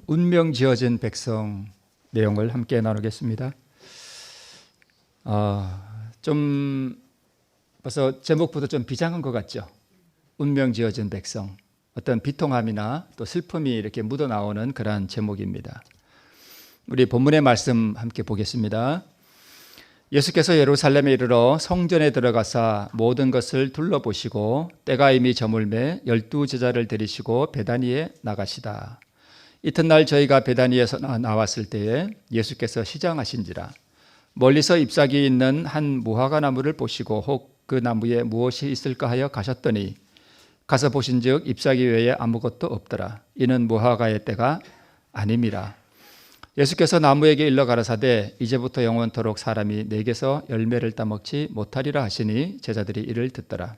운명 지어진 백성 내용을 함께 나누겠습니다. 좀 벌써 제목부터 좀 비장한 것 같죠? 운명 지어진 백성. 어떤 비통함이나 또 슬픔이 이렇게 묻어나오는 그러한 제목입니다. 우리 본문의 말씀 함께 보겠습니다. 예수께서 예루살렘에 이르러 성전에 들어가사 모든 것을 둘러보시고 때가 이미 저물매 12 제자를 데리시고 베다니에 나가시다. 이튿날 저희가 베다니에서 나왔을 때에 예수께서 시장하신지라 멀리서 잎사귀 있는 한 무화과 나무를 보시고 혹 그 나무에 무엇이 있을까 하여 가셨더니 가서 보신즉 잎사귀 외에 아무것도 없더라. 이는 무화과의 때가 아님이라. 예수께서 나무에게 일러 가라사대 이제부터 영원토록 사람이 내게서 열매를 따먹지 못하리라 하시니 제자들이 이를 듣더라.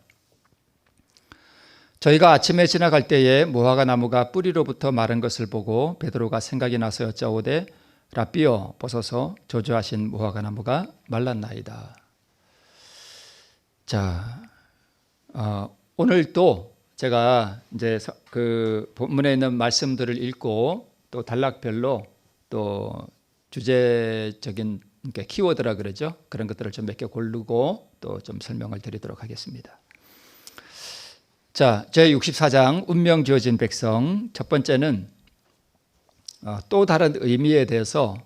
저희가 아침에 지나갈 때에 무화과 나무가 뿌리로부터 마른 것을 보고 베드로가 생각이 나서 여짜오되 라삐여 보소서 저주하신 무화과 나무가 말랐나이다. 자, 오늘 또 제가 이제 그 본문에 있는 말씀들을 읽고 또 단락별로 또 주제적인 그러니까 키워드라 그러죠. 그런 것들을 좀 몇 개 고르고 또 좀 설명을 드리도록 하겠습니다. 자, 제64장 운명 지어진 백성 첫 번째는 또 다른 의미에 대해서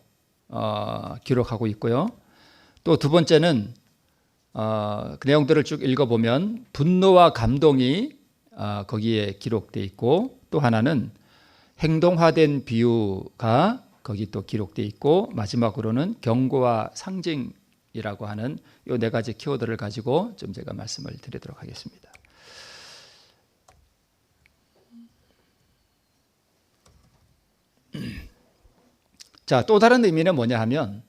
기록하고 있고요. 또 두 번째는 그 내용들을 쭉 읽어보면 분노와 감동이 거기에 기록되어 있고 또 하나는 행동화된 비유가 거기 또 기록되어 있고 마지막으로는 경고와 상징이라고 하는 이 네 가지 키워드를 가지고 좀 제가 말씀을 드리도록 하겠습니다. 자, 또 다른 의미는 뭐냐 하면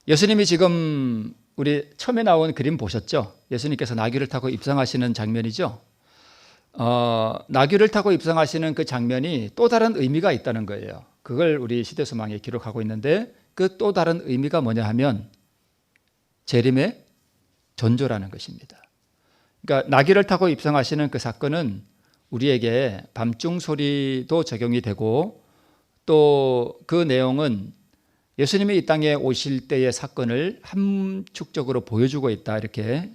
예수님이 지금 우리 처음에 나온 그림 보셨죠? 예수님께서 나귀를 타고 입성하시는 장면이죠. 나귀를 타고 입성하시는 그 장면이 또 다른 의미가 있다는 거예요. 그걸 우리 시대소망에 기록하고 있는데 그 또 다른 의미가 뭐냐 하면 재림의 전조라는 것입니다. 그러니까 나귀를 타고 입성하시는 그 사건은 우리에게 밤중 소리도 적용이 되고 또 그 내용은 예수님이 이 땅에 오실 때의 사건을 함축적으로 보여주고 있다 이렇게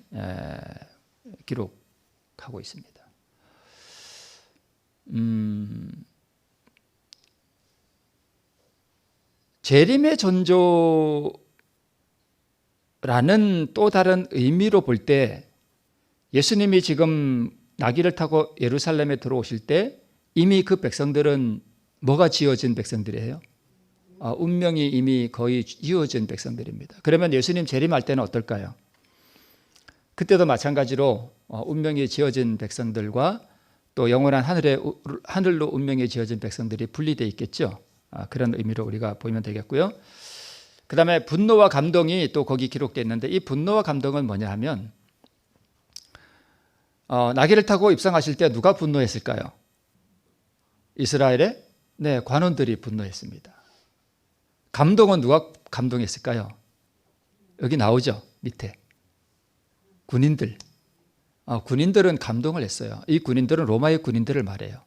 기록하고 있습니다. 재림의 전조라는 또 다른 의미로 볼 때 예수님이 지금 나귀를 타고 예루살렘에 들어오실 때 이미 그 백성들은 뭐가 지어진 백성들이에요? 운명이 이미 거의 지어진 백성들입니다. 그러면 예수님 재림할 때는 어떨까요? 그때도 마찬가지로 운명이 지어진 백성들과 또 영원한 하늘로 운명이 지어진 백성들이 분리되어 있겠죠. 그런 의미로 우리가 보면 되겠고요. 그 다음에 분노와 감동이 또 거기 기록되어 있는데 이 분노와 감동은 뭐냐 하면 나귀를 타고 입성하실 때 누가 분노했을까요? 이스라엘의 관원들이 분노했습니다. 감동은 누가 감동했을까요? 여기 나오죠. 밑에 군인들. 군인들은 감동을 했어요. 이 군인들은 로마의 군인들을 말해요.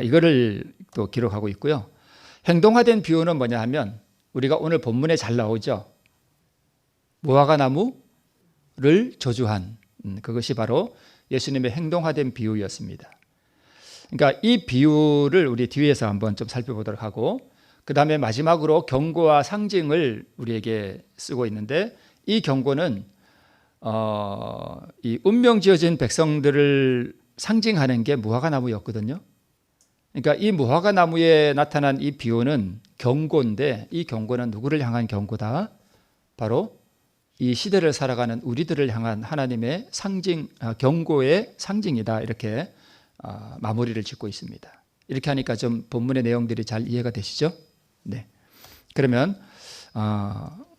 이거를 또 기록하고 있고요. 행동화된 비유는 뭐냐 하면 우리가 오늘 본문에 잘 나오죠. 무화과 나무를 저주한 그것이 바로 예수님의 행동화된 비유였습니다. 그러니까 이 비유를 우리 뒤에서 한번 좀 살펴보도록 하고 그 다음에 마지막으로 경고와 상징을 우리에게 쓰고 있는데 이 경고는 이 운명 지어진 백성들을 상징하는 게 무화과 나무였거든요. 그러니까 이 무화과 나무에 나타난 이 비유는 경고인데 이 경고는 누구를 향한 경고다? 바로 이 시대를 살아가는 우리들을 향한 하나님의 경고의 상징이다. 이렇게 마무리를 짓고 있습니다. 이렇게 하니까 좀 본문의 내용들이 잘 이해가 되시죠? 네. 그러면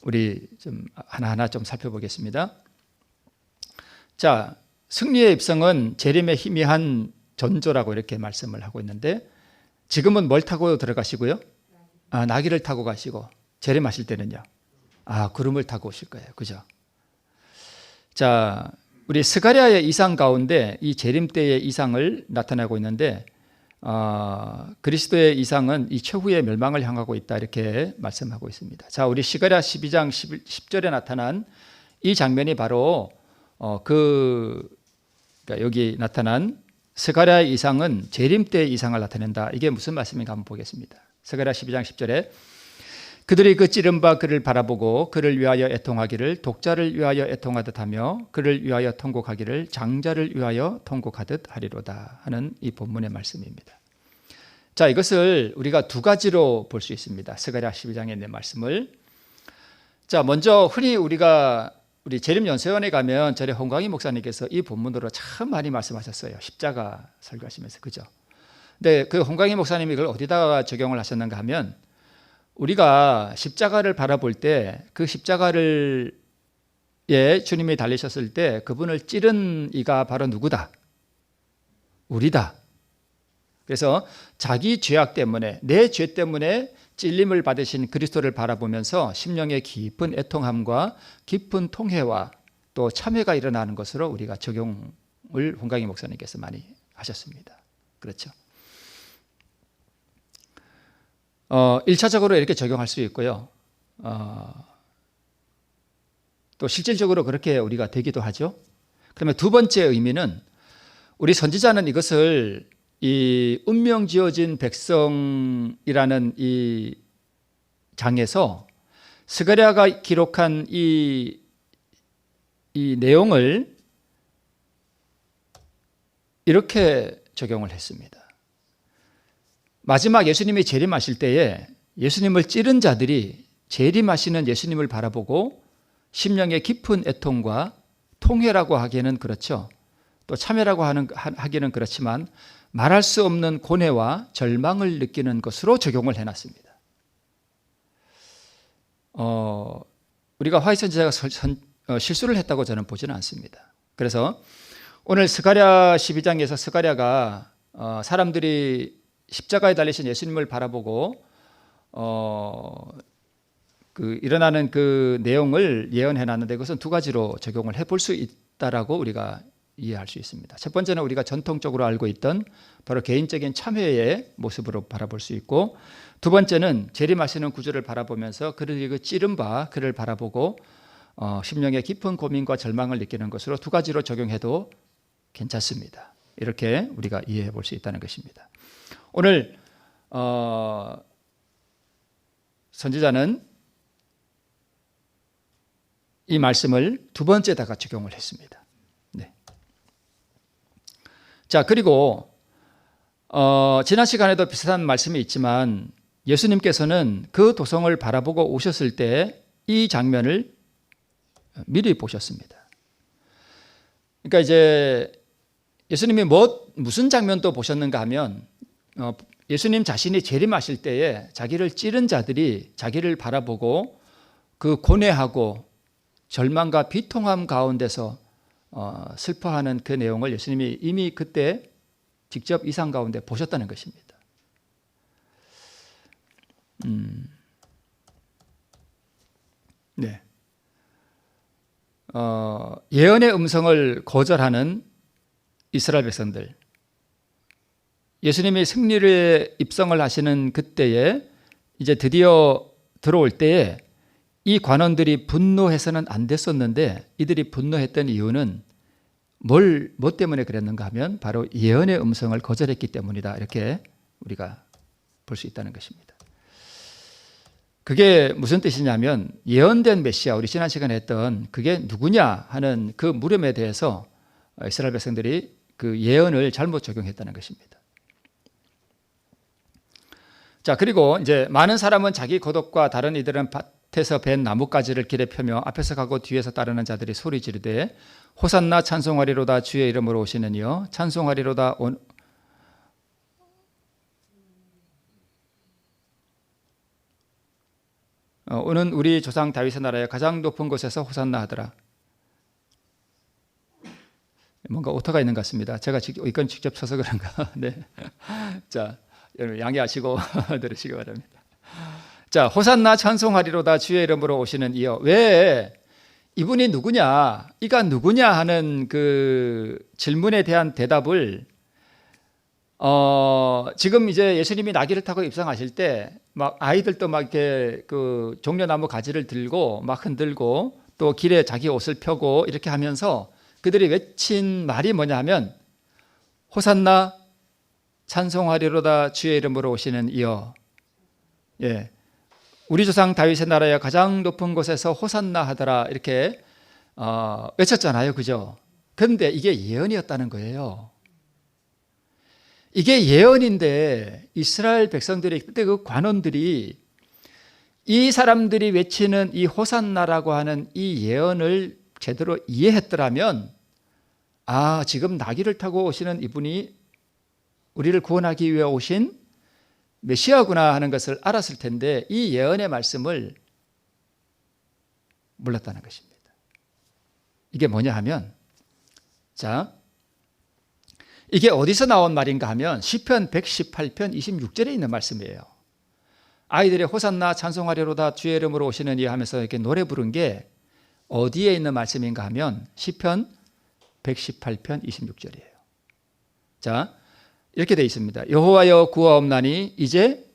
우리 좀 하나하나 좀 살펴보겠습니다. 자, 승리의 입성은 재림의 희미한 전조라고 이렇게 말씀을 하고 있는데 지금은 뭘 타고 들어가시고요? 나귀를 타고 가시고 재림하실 때는요? 구름을 타고 오실 거예요. 그죠? 자, 우리 스가랴의 이상 가운데 이 재림 때의 이상을 나타내고 있는데 그리스도의 이상은 이 최후의 멸망을 향하고 있다 이렇게 말씀하고 있습니다. 자, 우리 스가랴 12장 10절에 나타난 이 장면이 바로 그러니까 여기 나타난 스가랴의 이상은 재림 때의 이상을 나타낸다. 이게 무슨 말씀인가 한번 보겠습니다. 스가랴 12장 10절에 그들이 그 찌른 바 그를 바라보고 그를 위하여 애통하기를 독자를 위하여 애통하듯 하며 그를 위하여 통곡하기를 장자를 위하여 통곡하듯 하리로다 하는 이 본문의 말씀입니다. 자, 이것을 우리가 두 가지로 볼 수 있습니다. 스가랴 12장에 있는 말씀을. 자, 먼저 흔히 우리 재림연수원에 가면 저희 홍광희 목사님께서 이 본문으로 참 많이 말씀하셨어요. 십자가 설교하시면서. 그죠? 근데 그 홍광희 목사님이 이걸 어디다가 적용을 하셨는가 하면 우리가 십자가를 바라볼 때 그 십자가를 주님이 달리셨을 때 그분을 찌른 이가 바로 누구다? 우리다. 그래서 자기 죄악 때문에 내 죄 때문에 찔림을 받으신 그리스도를 바라보면서 심령의 깊은 애통함과 깊은 통회와 또 참회가 일어나는 것으로 우리가 적용을 홍광희 목사님께서 많이 하셨습니다. 그렇죠? 1차적으로 이렇게 적용할 수 있고요. 또 실질적으로 그렇게 우리가 되기도 하죠. 그러면 두 번째 의미는 우리 선지자는 이것을 이 운명 지어진 백성이라는 이 장에서 스가랴가 기록한 이 내용을 이렇게 적용을 했습니다. 마지막 예수님이 재림하실 때에 예수님을 찌른 자들이 재림하시는 예수님을 바라보고 심령의 깊은 애통과 통회라고 하기에는 그렇죠. 또 참회라고 하기는 그렇지만 말할 수 없는 고뇌와 절망을 느끼는 것으로 적용을 해놨습니다. 우리가 화이 선지자가 실수를 했다고 저는 보지는 않습니다. 그래서 오늘 스가랴 12장에서 스가랴가 사람들이 십자가에 달리신 예수님을 바라보고 일어나는 그 내용을 예언해놨는데 그것은 두 가지로 적용을 해볼 수 있다라고 우리가 이해할 수 있습니다. 첫 번째는 우리가 전통적으로 알고 있던 바로 개인적인 참회의 모습으로 바라볼 수 있고, 두 번째는 재림하시는 구주를 바라보면서 그를 찌른 바 그를 바라보고 심령의 깊은 고민과 절망을 느끼는 것으로 두 가지로 적용해도 괜찮습니다. 이렇게 우리가 이해해 볼 수 있다는 것입니다. 오늘 선지자는 이 말씀을 두 번째다가 적용을 했습니다. 네. 자, 그리고 지난 시간에도 비슷한 말씀이 있지만 예수님께서는 그 도성을 바라보고 오셨을 때 이 장면을 미리 보셨습니다. 그러니까 이제 예수님이 무슨 장면도 보셨는가 하면 예수님 자신이 재림하실 때에 자기를 찌른 자들이 자기를 바라보고 그 고뇌하고 절망과 비통함 가운데서 슬퍼하는 그 내용을 예수님이 이미 그때 직접 이상 가운데 보셨다는 것입니다. 네. 예언의 음성을 거절하는 이스라엘 백성들, 예수님이 승리를 입성을 하시는 그때에 이제 드디어 들어올 때에 이 관원들이 분노해서는 안 됐었는데 이들이 분노했던 이유는 뭐 때문에 그랬는가 하면 바로 예언의 음성을 거절했기 때문이다. 이렇게 우리가 볼 수 있다는 것입니다. 그게 무슨 뜻이냐면 예언된 메시아, 우리 지난 시간에 했던 그게 누구냐 하는 그 물음에 대해서 이스라엘 백성들이 그 예언을 잘못 적용했다는 것입니다. 자, 그리고 이제 많은 사람은 자기 고독과 다른 이들은 밭에서 벤 나뭇가지를 길에 펴며 앞에서 가고 뒤에서 따르는 자들이 소리 지르되 호산나 찬송하리로다 주의 이름으로 오시는 이여 찬송하리로다 오는 우리 조상 다윗의 나라의 가장 높은 곳에서 호산나 하더라. 뭔가 오타가 있는 것 같습니다. 제가 이건 직접 쳐서 그런가. 네. 자, 여러분 양해하시고 들으시기 바랍니다. 자, 호산나 찬송하리로다 주의 이름으로 오시는 이여. 왜 이분이 누구냐, 이가 누구냐 하는 그 질문에 대한 대답을 지금 이제 예수님이 나귀를 타고 입성하실 때 막 아이들도 막 이렇게 그 종려나무 가지를 들고 막 흔들고 또 길에 자기 옷을 펴고 이렇게 하면서 그들이 외친 말이 뭐냐 하면 호산나 찬송하리로다 주의 이름으로 오시는 이여. 예. 우리 조상 다윗의 나라의 가장 높은 곳에서 호산나 하더라 이렇게 외쳤잖아요. 그죠? 그런데 이게 예언이었다는 거예요. 이게 예언인데 이스라엘 백성들이 그때 그 관원들이 이 사람들이 외치는 이 호산나라고 하는 이 예언을 제대로 이해했더라면 지금 나귀를 타고 오시는 이분이 우리를 구원하기 위해 오신 메시아구나 하는 것을 알았을 텐데 이 예언의 말씀을 몰랐다는 것입니다. 이게 뭐냐 하면 이게 어디서 나온 말인가 하면 시편 118편 26절에 있는 말씀이에요. 아이들의 호산나 찬송하리로다 주의 이름으로 오시는 이 하면서 이렇게 노래 부른 게 어디에 있는 말씀인가 하면 시편 118편 26절이에요. 이렇게 되어 있습니다. 여호와여 구하옵나니 이제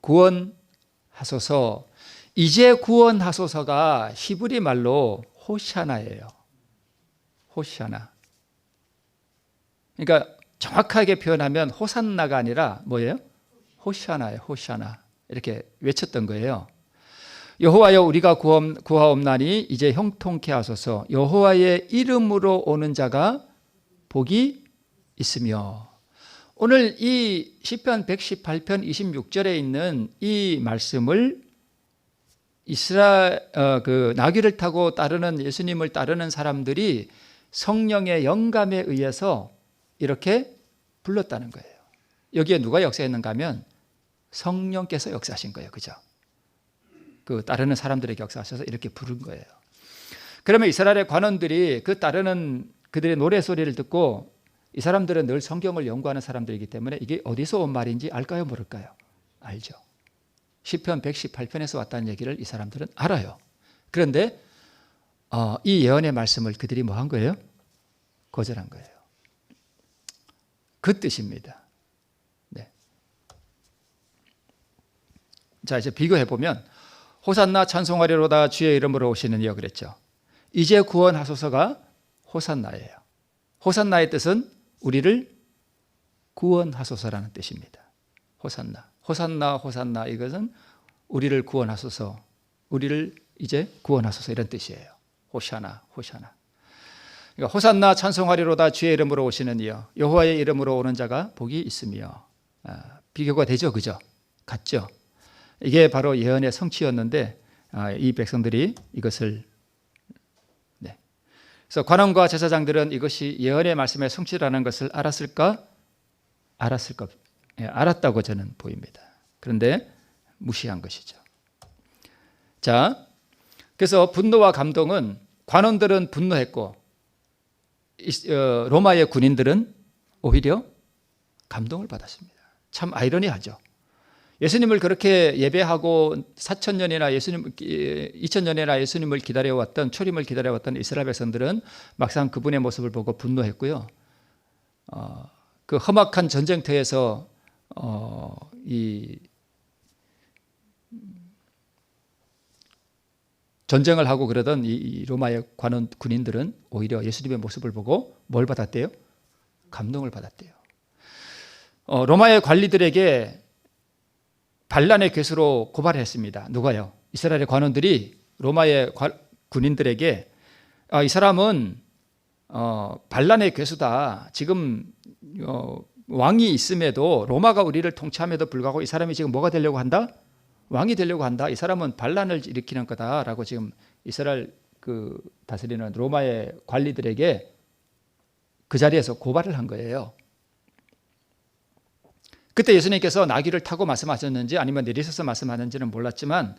구원하소서. 이제 구원하소서가 히브리 말로 호샤나예요. 호샤나. 그러니까 정확하게 표현하면 호산나가 아니라 뭐예요? 호샤나예요. 호샤나. 이렇게 외쳤던 거예요. 여호와여 우리가 구하옵나니 이제 형통케 하소서. 여호와의 이름으로 오는 자가 복이 있으며. 오늘 이 시편 118편 26절에 있는 이 말씀을 그 나귀를 타고 따르는 예수님을 따르는 사람들이 성령의 영감에 의해서 이렇게 불렀다는 거예요. 여기에 누가 역사했는가 하면 성령께서 역사하신 거예요. 그죠? 그 따르는 사람들에게 역사하셔서 이렇게 부른 거예요. 그러면 이스라엘의 관원들이 그 따르는 그들의 노래소리를 듣고 이 사람들은 늘 성경을 연구하는 사람들이기 때문에 이게 어디서 온 말인지 알까요? 모를까요? 알죠. 시편 118편에서 왔다는 얘기를 이 사람들은 알아요. 그런데 이 예언의 말씀을 그들이 뭐 한 거예요? 거절한 거예요. 그 뜻입니다. 네. 자, 이제 비교해 보면 호산나 찬송하리로다 주의 이름으로 오시는 이여 그랬죠. 이제 구원하소서가 호산나예요. 호산나의 뜻은 우리를 구원하소서라는 뜻입니다. 호산나. 호산나, 호산나 이것은 우리를 구원하소서, 우리를 이제 구원하소서 이런 뜻이에요. 호샤나, 호샤나. 그러니까 호산나 찬송하리로다 주의 이름으로 오시는 이여. 여호와의 이름으로 오는 자가 복이 있으며. 비교가 되죠, 그죠? 같죠? 이게 바로 예언의 성취였는데 이 백성들이 이것을 그래서 관원과 제사장들은 이것이 예언의 말씀의 성취라는 것을 알았을까? 알았다고 저는 보입니다. 그런데 무시한 것이죠. 자, 그래서 분노와 감동은 관원들은 분노했고 로마의 군인들은 오히려 감동을 받았습니다. 참 아이러니하죠. 예수님을 그렇게 예배하고 4,000년이나 2,000년이나 예수님을 기다려왔던 초림을 기다려왔던 이스라엘 백성들은 막상 그분의 모습을 보고 분노했고요. 그 험악한 전쟁터에서 이 전쟁을 하고 그러던 이 로마의 군인들은 오히려 예수님의 모습을 보고 뭘 받았대요? 감동을 받았대요. 로마의 관리들에게 반란의 괴수로 고발했습니다. 누가요? 이스라엘의 관원들이 로마의 군인들에게 이 사람은 반란의 괴수다. 지금 왕이 있음에도 로마가 우리를 통치함에도 불구하고 이 사람이 지금 뭐가 되려고 한다? 왕이 되려고 한다. 이 사람은 반란을 일으키는 거다라고 지금 이스라엘 그 다스리는 로마의 관리들에게 그 자리에서 고발을 한 거예요. 그때 예수님께서 나귀를 타고 말씀하셨는지 아니면 내리셔서 말씀하는지는 몰랐지만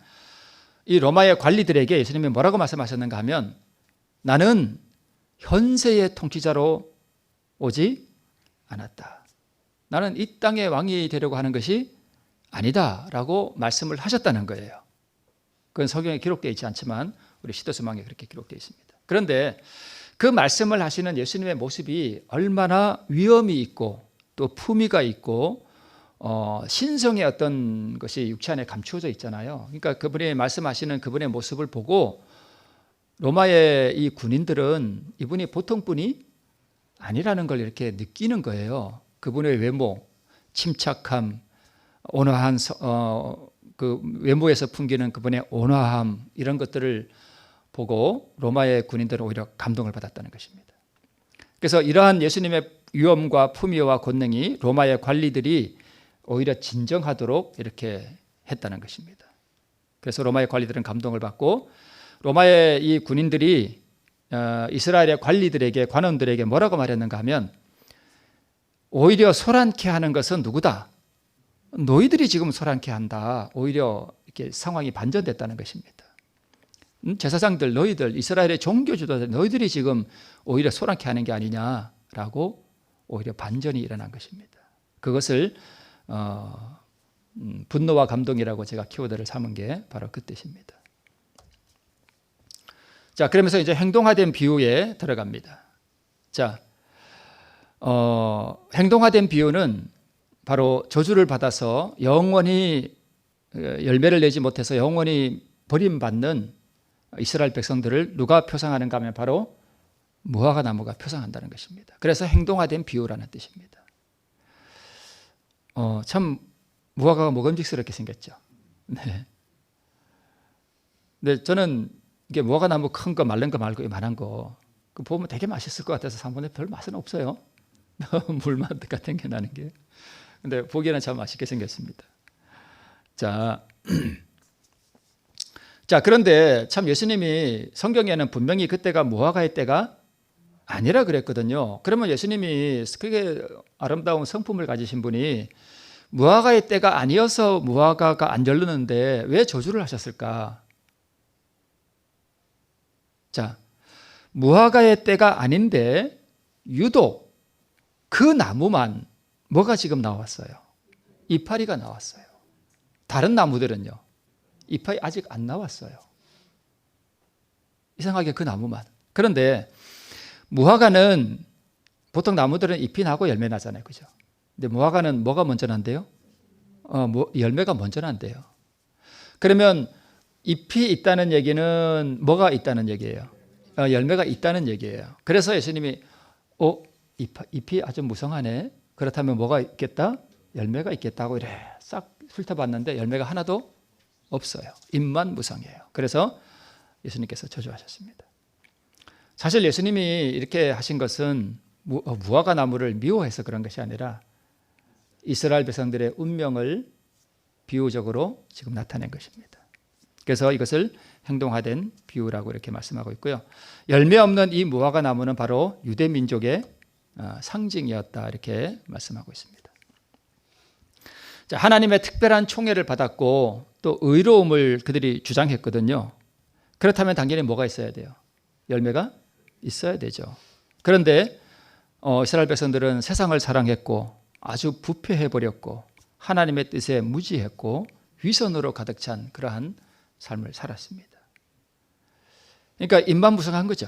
이 로마의 관리들에게 예수님이 뭐라고 말씀하셨는가 하면 나는 현세의 통치자로 오지 않았다. 나는 이 땅의 왕이 되려고 하는 것이 아니다라고 말씀을 하셨다는 거예요. 그건 성경에 기록되어 있지 않지만 우리 시대서망에 그렇게 기록되어 있습니다. 그런데 그 말씀을 하시는 예수님의 모습이 얼마나 위엄이 있고 또 품위가 있고 신성의 어떤 것이 육체 안에 감추어져 있잖아요. 그러니까 그분이 말씀하시는 그분의 모습을 보고 로마의 이 군인들은 이분이 보통 분이 아니라는 걸 이렇게 느끼는 거예요. 그분의 외모, 침착함, 온화한 그 외모에서 풍기는 그분의 온화함, 이런 것들을 보고 로마의 군인들은 오히려 감동을 받았다는 것입니다. 그래서 이러한 예수님의 위엄과 품위와 권능이 로마의 관리들이 오히려 진정하도록 이렇게 했다는 것입니다. 그래서 로마의 관리들은 감동을 받고 로마의 이 군인들이 이스라엘의 관리들에게, 관원들에게 뭐라고 말했는가 하면, 오히려 소란케 하는 것은 누구다? 너희들이 지금 소란케 한다. 오히려 이렇게 상황이 반전됐다는 것입니다. 제사장들, 너희들, 이스라엘의 종교 지도자들, 너희들이 지금 오히려 소란케 하는 게 아니냐라고 오히려 반전이 일어난 것입니다. 그것을 분노와 감동이라고 제가 키워드를 삼은 게 바로 그 뜻입니다. 자, 그러면서 이제 행동화된 비유에 들어갑니다. 자, 행동화된 비유는 바로 저주를 받아서 영원히 열매를 내지 못해서 영원히 버림받는 이스라엘 백성들을 누가 표상하는가 하면 바로 무화과 나무가 표상한다는 것입니다. 그래서 행동화된 비유라는 뜻입니다. 참 무화과가 먹음직스럽게 생겼죠. 네. 근데 저는 이게 무화과 나무 큰 거, 마른 거 말고 이만한 거, 그 보면 되게 맛있을 것 같아서 사 먹는데 별 맛은 없어요. 물맛 같은 게 나는 게. 근데 보기에는 참 맛있게 생겼습니다. 자, 그런데 참 예수님이 성경에는 분명히 그때가 무화과의 때가 아니라 그랬거든요. 그러면 예수님이 그렇게 아름다운 성품을 가지신 분이 무화과의 때가 아니어서 무화과가 안 열렸는데 왜 저주를 하셨을까? 자, 무화과의 때가 아닌데 유독 그 나무만 뭐가 지금 나왔어요? 이파리가 나왔어요. 다른 나무들은요, 이파리 아직 안 나왔어요. 이상하게 그 나무만. 그런데 무화과는 보통 나무들은 잎이 나고 열매 나잖아요, 그죠? 근데 무화과는 뭐가 먼저 난대요? 열매가 먼저 난대요. 그러면 잎이 있다는 얘기는 뭐가 있다는 얘기예요? 열매가 있다는 얘기예요. 그래서 예수님이 잎이 아주 무성하네. 그렇다면 뭐가 있겠다? 열매가 있겠다고 이래 싹 훑어봤는데 열매가 하나도 없어요. 잎만 무성해요. 그래서 예수님께서 저주하셨습니다. 사실 예수님이 이렇게 하신 것은 무화과 나무를 미워해서 그런 것이 아니라 이스라엘 백성들의 운명을 비유적으로 지금 나타낸 것입니다. 그래서 이것을 행동화된 비유라고 이렇게 말씀하고 있고요. 열매 없는 이 무화과 나무는 바로 유대 민족의 상징이었다 이렇게 말씀하고 있습니다. 자, 하나님의 특별한 총애를 받았고 또 의로움을 그들이 주장했거든요. 그렇다면 당연히 뭐가 있어야 돼요? 열매가 있어야 되죠. 그런데 이스라엘 백성들은 세상을 사랑했고 아주 부패해버렸고 하나님의 뜻에 무지했고 위선으로 가득 찬 그러한 삶을 살았습니다. 그러니까 잎만 무성한 거죠.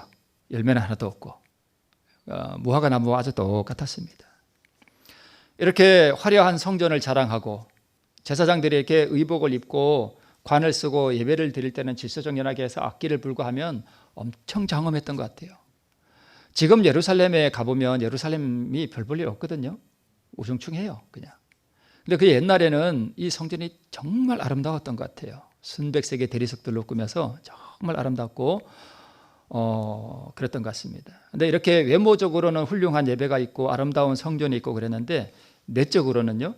열매는 하나도 없고 무화과 나무와 아주 똑같았습니다. 이렇게 화려한 성전을 자랑하고 제사장들이 이렇게 의복을 입고 관을 쓰고 예배를 드릴 때는 질서정연하게 해서 악기를 불고 하면 엄청 장엄했던 것 같아요. 지금 예루살렘에 가보면 예루살렘이 별 볼 일 없거든요. 우중충해요 그냥. 근데 그 옛날에는 이 성전이 정말 아름다웠던 것 같아요. 순백색의 대리석들로 꾸며서 정말 아름답고 그랬던 것 같습니다. 근데 이렇게 외모적으로는 훌륭한 예배가 있고 아름다운 성전이 있고 그랬는데 내적으로는요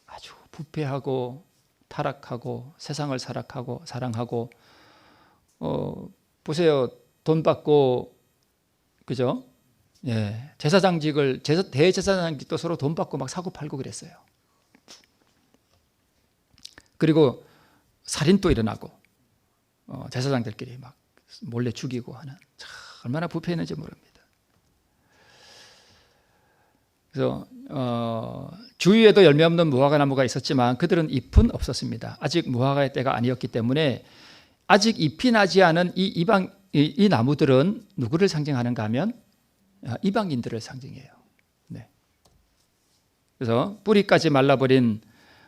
아주 부패하고 타락하고 세상을 사랑하고 보세요. 돈 받고 그죠? 예, 제사장직을 대제사장직도 서로 돈 받고 막 사고 팔고 그랬어요. 그리고 살인도 일어나고 제사장들끼리 막 몰래 죽이고 하는 참 얼마나 부패했는지 모릅니다. 그래서 주위에도 열매 없는 무화과 나무가 있었지만 그들은 잎은 없었습니다. 아직 무화과의 때가 아니었기 때문에 아직 잎이 나지 않은 이 나무들은 누구를 상징하는가 하면 이방인들을 상징해요. 네. 그래서 뿌리까지 말라버린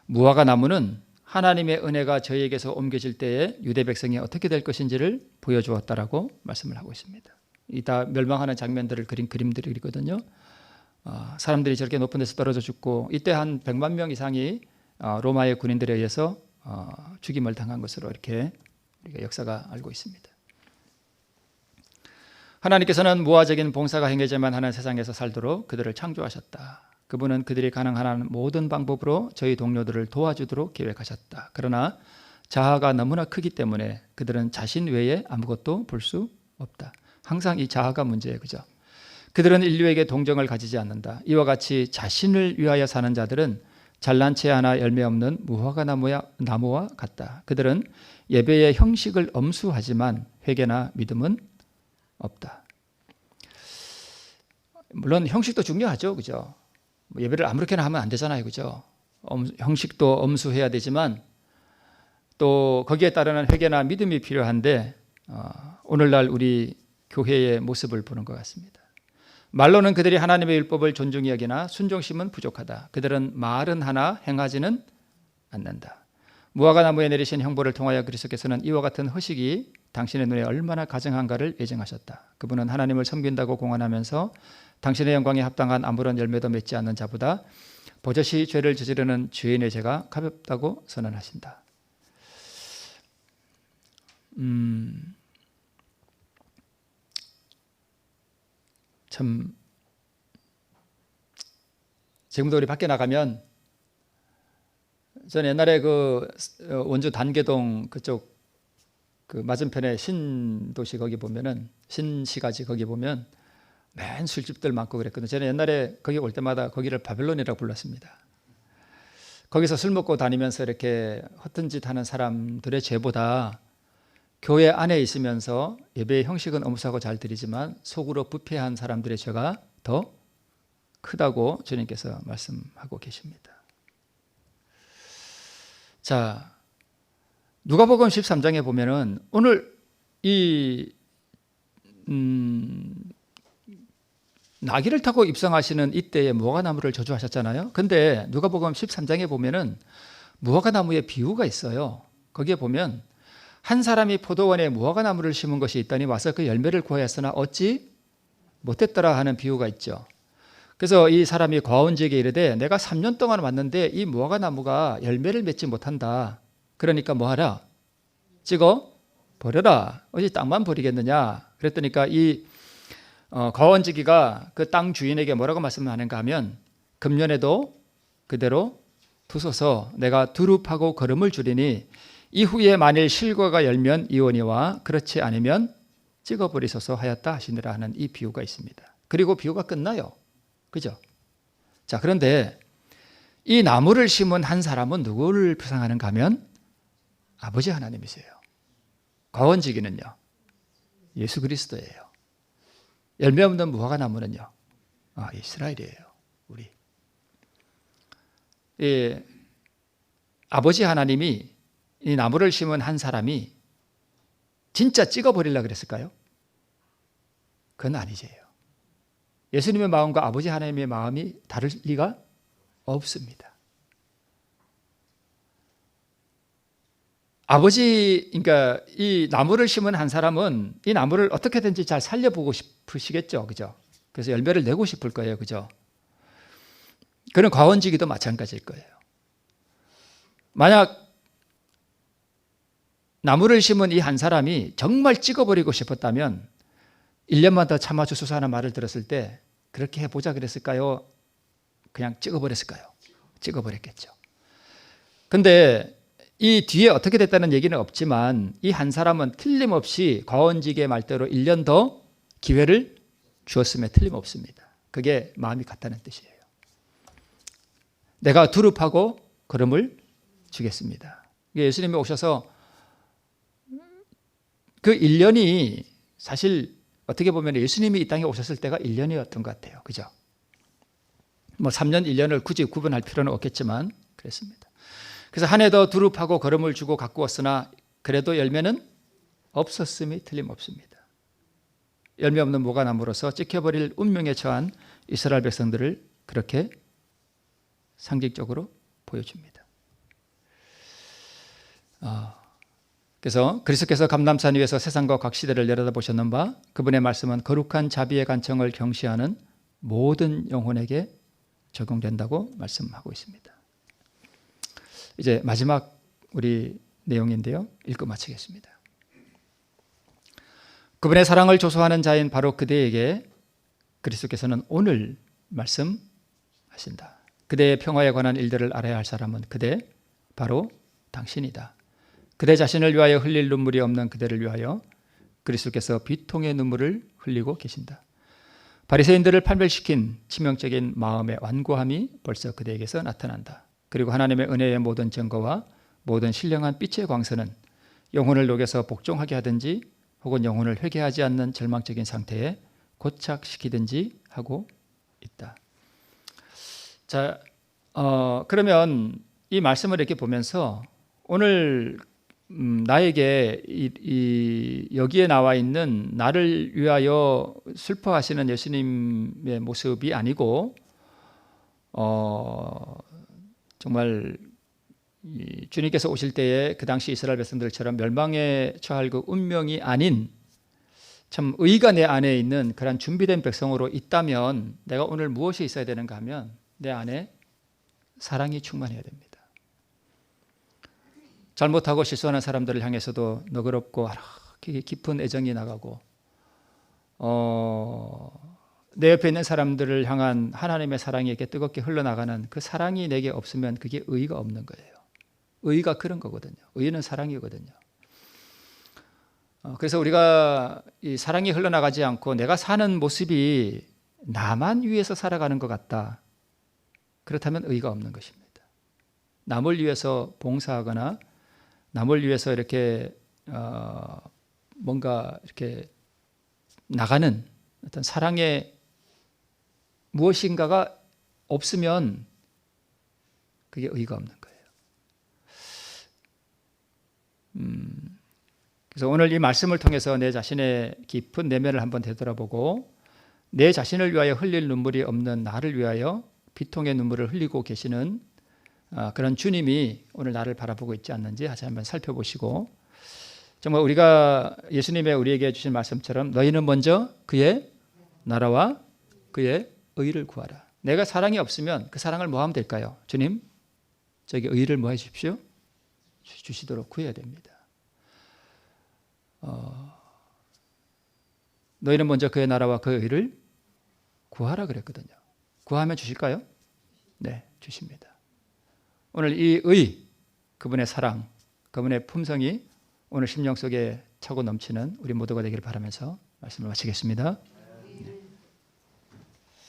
무화과 나무는 하나님의 은혜가 저희에게서 옮겨질 때에 유대 백성이 어떻게 될 것인지를 보여주었다라고 말씀을 하고 있습니다. 이 다 멸망하는 장면들을 그린 그림들이거든요. 사람들이 저렇게 높은 데서 떨어져 죽고 이때 한 100만 명 이상이 로마의 군인들에 의해서 죽임을 당한 것으로 이렇게 우리가 역사가 알고 있습니다. 하나님께서는 무화적인 봉사가 행해져야만 하는 세상에서 살도록 그들을 창조하셨다. 그분은 그들이 가능한 모든 방법으로 저희 동료들을 도와주도록 계획하셨다. 그러나 자아가 너무나 크기 때문에 그들은 자신 외에 아무것도 볼 수 없다. 항상 이 자아가 문제예요. 그죠? 그들은 인류에게 동정을 가지지 않는다. 이와 같이 자신을 위하여 사는 자들은 잘난 채 하나 열매 없는 무화과 나무와 같다. 그들은 예배의 형식을 엄수하지만 회개나 믿음은 없다. 물론 형식도 중요하죠. 그죠? 예배를 아무렇게나 하면 안 되잖아요. 그죠? 형식도 엄수해야 되지만 또 거기에 따르는 회개나 믿음이 필요한데 오늘날 우리 교회의 모습을 보는 것 같습니다. 말로는 그들이 하나님의 율법을 존중히 여기나 순종심은 부족하다. 그들은 말은 하나 행하지는 않는다. 무화과 나무에 내리신 형벌을 통하여 그리스도께서는 이와 같은 허식이 당신의 눈에 얼마나 가증한가를 예증하셨다. 그분은 하나님을 섬긴다고 공언하면서 당신의 영광에 합당한 아무런 열매도 맺지 않는 자보다 버젓이 죄를 저지르는 죄인의 죄가 가볍다고 선언하신다. 참 지금도 우리 밖에 나가면 저는 옛날에 그 원주 단계동 그쪽 그 맞은편에 신도시 거기 보면은 신시가지 거기 보면 맨 술집들 많고 그랬거든요. 저는 옛날에 거기 올 때마다 거기를 바벨론이라고 불렀습니다. 거기서 술 먹고 다니면서 이렇게 허튼 짓 하는 사람들의 죄보다 교회 안에 있으면서 예배의 형식은 엄수하고 잘 드리지만 속으로 부패한 사람들의 죄가 더 크다고 주님께서 말씀하고 계십니다. 자, 누가복음 13장에 보면은 오늘 이 나귀를 타고 입성하시는 이때에 무화과나무를 저주하셨잖아요. 근데 누가복음 13장에 보면은 무화과나무의 비유가 있어요. 거기에 보면 한 사람이 포도원에 무화과나무를 심은 것이 있더니 와서 그 열매를 구하였으나 얻지 못했더라 하는 비유가 있죠. 그래서 이 사람이 과원지에게 이르되 내가 3년 동안 왔는데 이 무화과나무가 열매를 맺지 못한다. 그러니까 뭐하라? 찍어 버려라. 어디 땅만 버리겠느냐. 그랬더니까 이 과원지기가 그 땅 주인에게 뭐라고 말씀하는가 하면 금년에도 그대로 두소서 내가 두릅하고 거름을 주리니 이후에 만일 실과가 열면 이오니와 그렇지 않으면 찍어버리소서 하였다 하시니라 하는 이 비유가 있습니다. 그리고 비유가 끝나요. 그죠? 자, 그런데 이 나무를 심은 한 사람은 누구를 표상하는가 하면 아버지 하나님이세요. 과원지기는요 예수 그리스도예요. 열매 없는 무화과 나무는요 이스라엘이에요. 우리 아버지 하나님이 이 나무를 심은 한 사람이 진짜 찍어버리려고 그랬을까요? 그건 아니지요. 예수님의 마음과 아버지 하나님의 마음이 다를 리가 없습니다. 그러니까 이 나무를 심은 한 사람은 이 나무를 어떻게든지 잘 살려보고 싶으시겠죠. 그죠? 그래서 열매를 내고 싶을 거예요. 그죠? 그런 과원지기도 마찬가지일 거예요. 만약 나무를 심은 이 한 사람이 정말 찍어버리고 싶었다면 1년만 더 참아주소서 하는 말을 들었을 때 그렇게 해보자 그랬을까요? 그냥 찍어버렸을까요? 찍어버렸겠죠. 근데 이 뒤에 어떻게 됐다는 얘기는 없지만 이 한 사람은 틀림없이 과원지기의 말대로 1년 더 기회를 주었음에 틀림없습니다. 그게 마음이 같다는 뜻이에요. 내가 두릅하고 거름을 주겠습니다. 예수님이 오셔서 그 1년이 사실 어떻게 보면 예수님이 이 땅에 오셨을 때가 1년이었던 것 같아요. 그죠? 뭐 3년, 1년을 굳이 구분할 필요는 없겠지만 그랬습니다. 그래서 한 해 더 두릅하고 거름을 주고 가꾸었으나 그래도 열매는 없었음이 틀림없습니다. 열매 없는 무화과나무로서 찍혀버릴 운명에 처한 이스라엘 백성들을 그렇게 상징적으로 보여줍니다. 그래서 그리스도께서 감람산 위에서 세상과 각 시대를 내려다보셨는 바 그분의 말씀은 거룩한 자비의 간청을 경시하는 모든 영혼에게 적용된다고 말씀하고 있습니다. 이제 마지막 우리 내용인데요. 읽고 마치겠습니다. 그분의 사랑을 조소하는 자인 바로 그대에게 그리스도께서는 오늘 말씀하신다. 그대의 평화에 관한 일들을 알아야 할 사람은 그대, 바로 당신이다. 그대 자신을 위하여 흘릴 눈물이 없는 그대를 위하여 그리스도께서 비통의 눈물을 흘리고 계신다. 바리새인들을 판별시킨 치명적인 마음의 완고함이 벌써 그대에게서 나타난다. 그리고 하나님의 은혜의 모든 증거와 모든 신령한 빛의 광선은 영혼을 녹여서 복종하게 하든지 혹은 영혼을 회개하지 않는 절망적인 상태에 고착시키든지 하고 있다. 자, 그러면 이 말씀을 이렇게 보면서 오늘 나에게 여기에 나와 있는 나를 위하여 슬퍼하시는 예수님의 모습이 아니고 정말 주님께서 오실 때에 그 당시 이스라엘 백성들처럼 멸망에 처할 그 운명이 아닌 참 의가 내 안에 있는 그런 준비된 백성으로 있다면 내가 오늘 무엇이 있어야 되는가 하면 내 안에 사랑이 충만해야 됩니다. 잘못하고 실수하는 사람들을 향해서도 너그럽고 깊은 애정이 나가고 내 옆에 있는 사람들을 향한 하나님의 사랑이 이렇게 뜨겁게 흘러나가는 그 사랑이 내게 없으면 그게 의가 없는 거예요. 의가 그런 거거든요. 의는 사랑이거든요. 그래서 우리가 이 사랑이 흘러나가지 않고 내가 사는 모습이 나만 위해서 살아가는 것 같다. 그렇다면 의가 없는 것입니다. 남을 위해서 봉사하거나 남을 위해서 이렇게 뭔가 이렇게 나가는 어떤 사랑의 무엇인가가 없으면 그게 의가 없는 거예요. 그래서 오늘 이 말씀을 통해서 내 자신의 깊은 내면을 한번 되돌아보고 내 자신을 위하여 흘릴 눈물이 없는 나를 위하여 비통의 눈물을 흘리고 계시는 그런 주님이 오늘 나를 바라보고 있지 않는지 다시 한번 살펴보시고 정말 우리가 예수님의 우리에게 주신 말씀처럼 너희는 먼저 그의 나라와 그의 의를 구하라. 내가 사랑이 없으면 그 사랑을 뭐 하면 될까요? 주님, 저기 의를 뭐 해주십시오? 주시도록 구해야 됩니다. 너희는 먼저 그의 나라와 그의 의를 구하라 그랬거든요. 구하면 주실까요? 네, 주십니다. 오늘 이 의, 그분의 사랑, 그분의 품성이 오늘 심령 속에 차고 넘치는 우리 모두가 되기를 바라면서 말씀을 마치겠습니다. 네.